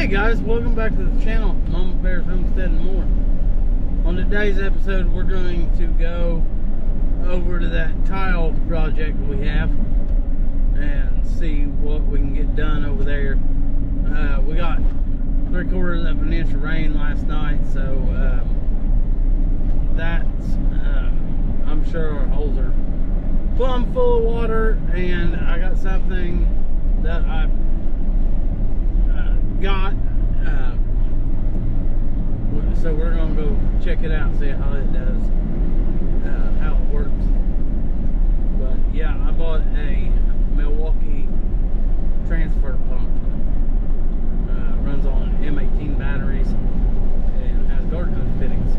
Hey guys, welcome back to the channel, Mama Bear's Homestead and More. On today's episode, we're going to go over to that tile project we have and see what we can get done over there. We got 3/4 of an inch of rain last night, so I'm sure our holes are plumb full of water, and I got something that I got, so we're gonna go check it out and see how it does, how it works. But yeah, I bought a Milwaukee transfer pump. Runs on M18 batteries and has garden hose fittings.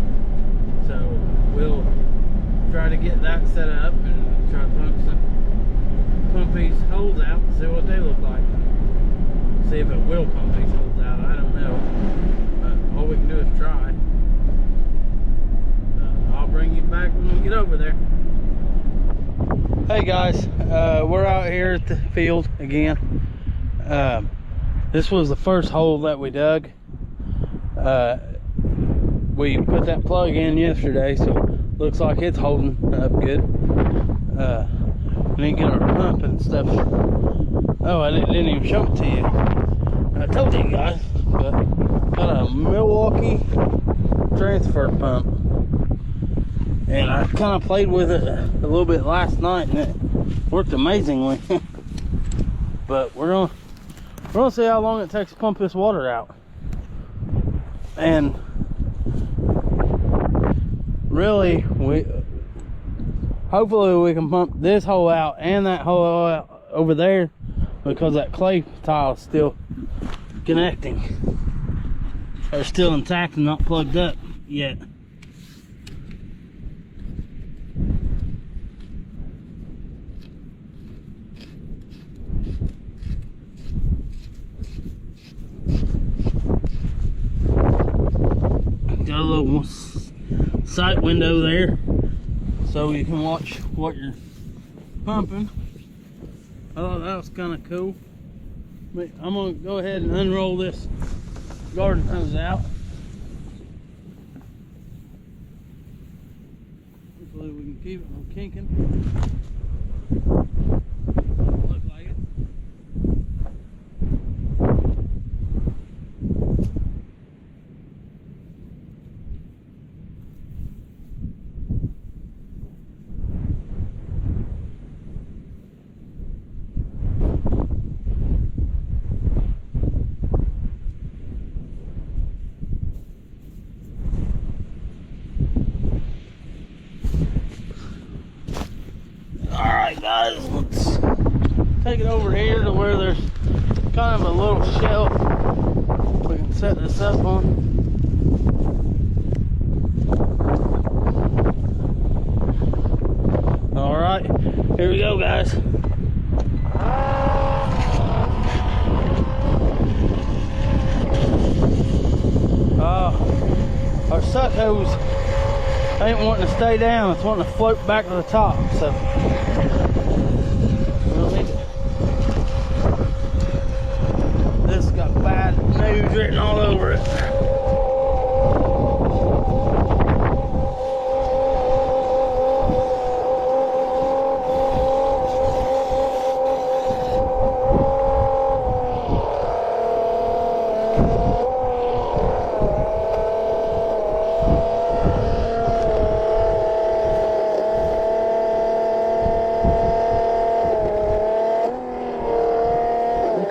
So we'll try to get that set up and try to pump these holes out and see what they look like. See if it will pump these holes out. I don't know. But all we can do is try. I'll bring you back when we get over there. Hey guys, we're out here at the field again. This was the first hole that we dug. We put that plug in yesterday, so looks like it's holding up good. We didn't get our pump and stuff. Oh, I didn't even show it to you. I told you guys, but got a Milwaukee transfer pump, and I kind of played with it a little bit last night, and it worked amazingly. But we're gonna see how long it takes to pump this water out, and really, hopefully we can pump this hole out and that hole out over there, because that clay tile is still connecting. They're still intact and not plugged up yet. Got a little sight window there so you can watch what you're pumping. I thought that was kind of cool. But I'm gonna go ahead and unroll this garden hose out. Hopefully we can keep it from kinking. Look like it. Guys, let's take it over here to where there's kind of a little shelf we can set this up on. All right, here we go, guys. Our suck hose ain't wanting to stay down, it's wanting to float back to the top, so this got bad news written all over it.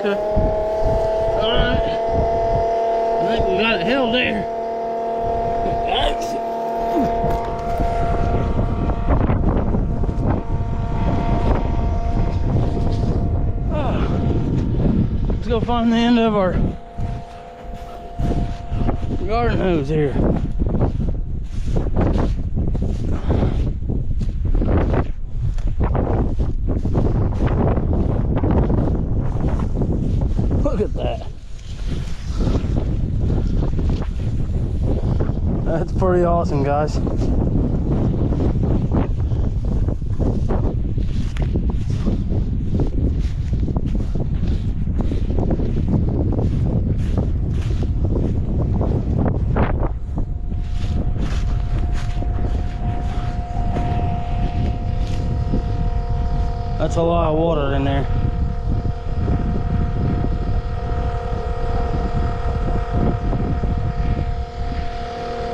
Okay. Alright. I think we got it held there. Let's go find the end of our garden hose here. Look at that. That's pretty awesome, guys. a lot of water in there.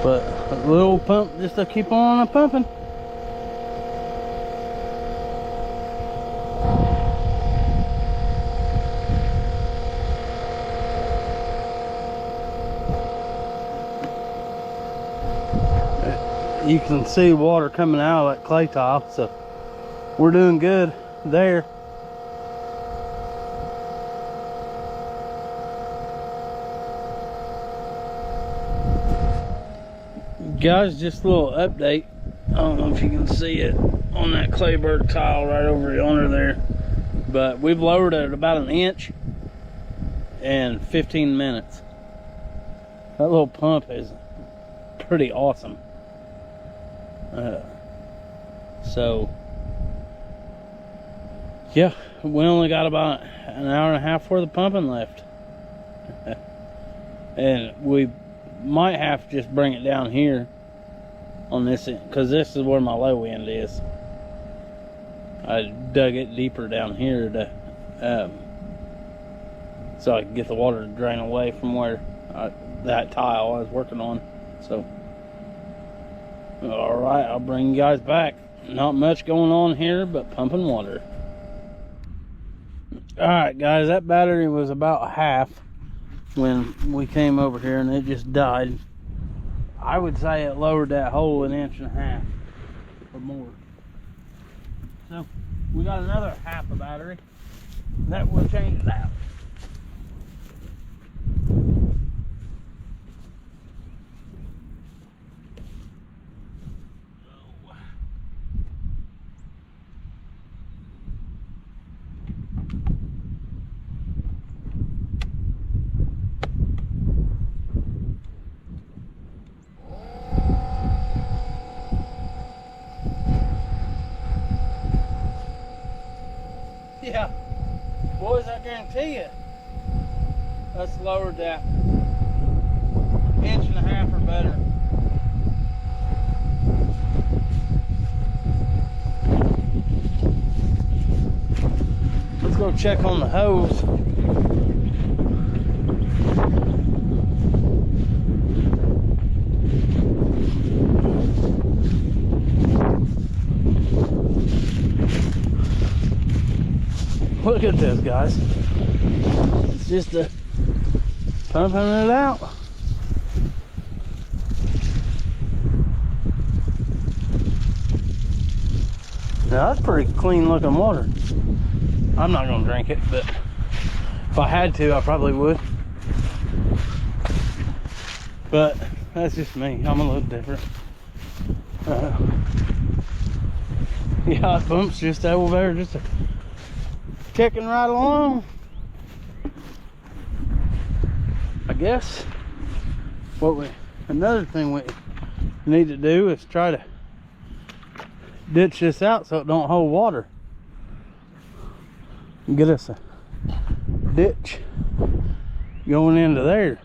But a little pump just to keep on pumping. You can see water coming out of that clay tile, so we're doing good there. Guys, just a little update. I don't know if you can see it on that clayberg tile right over yonder there, but we've lowered it about 1 inch in 15 minutes. That little pump is pretty awesome. So yeah, we only got about an hour and a half worth of pumping left. And we might have to just bring it down here on this end, because this is where my low end is. I dug it deeper down here to so I could get the water to drain away from where that tile I was working on. So all right, I'll bring you guys back. Not much going on here, but pumping water. All right, guys, that battery was about half when we came over here, and it just died. I would say it lowered that hole 1.5 inches or more. So we got another half a battery that will change it out. Yeah, boys, I guarantee you, that's lowered that 1.5 inches or better. Let's go check on the hose. Look at this, guys. It's just pumping it out. Now that's pretty clean looking water. I'm not gonna drink it, but if I had to, I probably would. But that's just me. I'm a little different. Yeah, it pumps just over there, just ticking right along. I guess another thing we need to do is try to ditch this out so it don't hold water. And get us a ditch going into there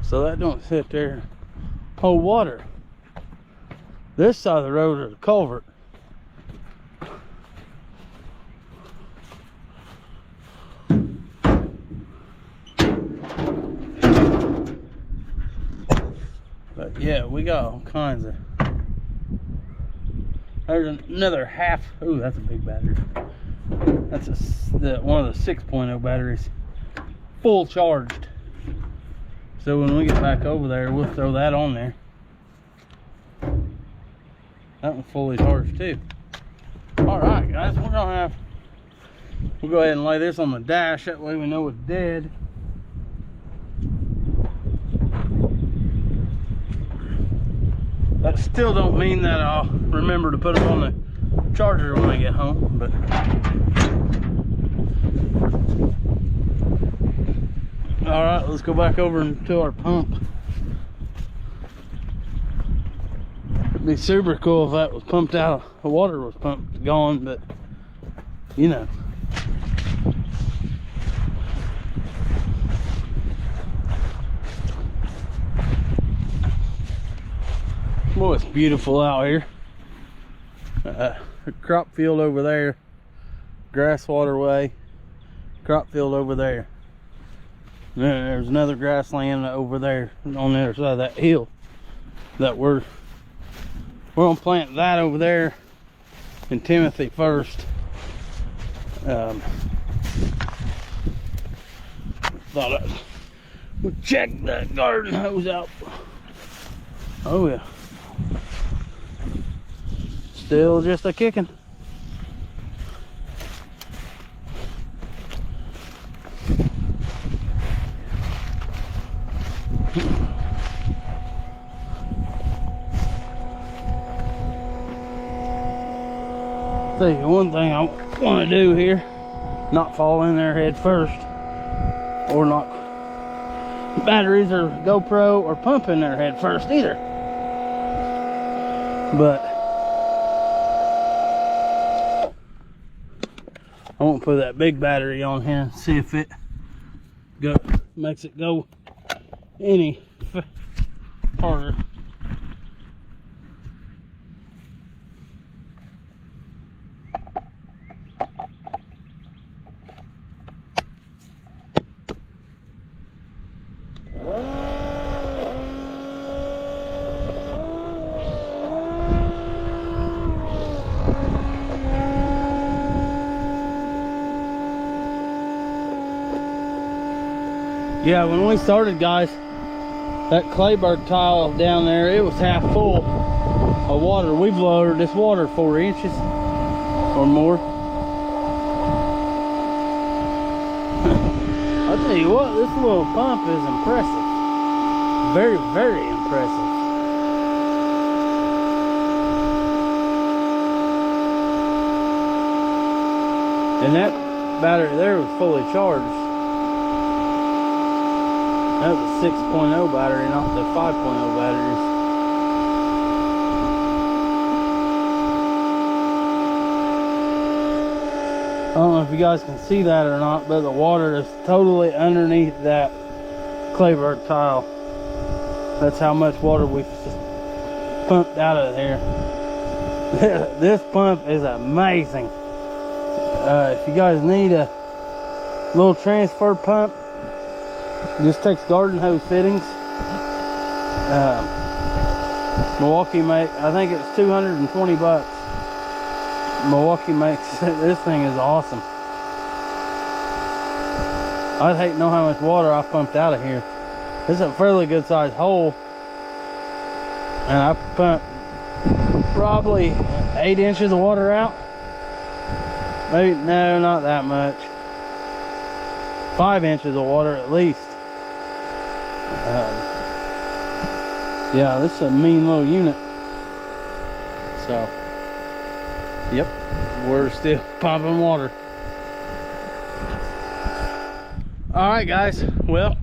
so that don't sit there and hold water. This side of the road is a culvert. But yeah, we got all kinds of. There's another half. Ooh, that's a big battery. That's one of the 6.0 batteries, full charged. So when we get back over there, we'll throw that on there. That one's fully charged too. All right, guys, we'll go ahead and lay this on the dash. That way we know it's dead. That still don't mean that I'll remember to put it on the charger when I get home, but all right, let's go back over into our pump. It'd be super cool if that was pumped out, the water was pumped, gone, but you know. Boy, it's beautiful out here. The crop field over there grass waterway, crop field over there. Then there's another grassland over there on the other side of that hill that we're gonna plant that over there in Timothy first. Thought I would check that garden hose out. Oh yeah, still just a kicking. Tell you one thing I want to do here, not fall in there head first, or not batteries or GoPro or pump in there head first either. But I won't put that big battery on here and see if it makes it go any harder. Yeah, when we started, guys, that clayburg tile down there, it was half full of water. We've lowered this water 4 inches or more. I'll tell you what, this little pump is impressive. Very, very impressive. And that battery there was fully charged. That was a 6.0 battery, not the 5.0 batteries. I don't know if you guys can see that or not, but the water is totally underneath that clayburg tile. That's how much water we've pumped out of there. This pump is amazing. If you guys need a little transfer pump, it just takes garden hose fittings. Milwaukee I think it's 220 bucks. Milwaukee makes this thing is awesome. I'd hate to know how much water I pumped out of here. This is a fairly good sized hole, and I pumped probably 8 inches of water out. Maybe, no, not that much. 5 inches of water at least. Yeah, this is a mean little unit. So, yep, we're still pumping water. All right, guys. Well,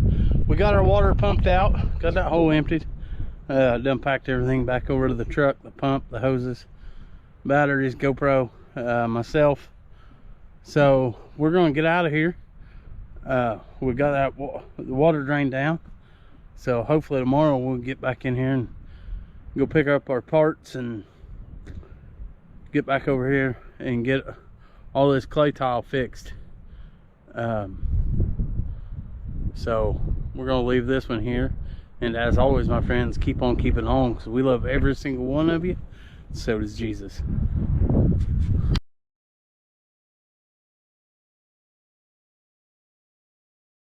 we got our water pumped out. Got that hole emptied. Done packed everything back over to the truck. The pump, the hoses, batteries, GoPro, myself. So we're gonna get out of here. We got that the water drain down. So hopefully tomorrow we'll get back in here and go pick up our parts and get back over here and get all this clay tile fixed. So we're gonna leave this one here, and as always, my friends, keep on keeping on, because we love every single one of you. So does Jesus.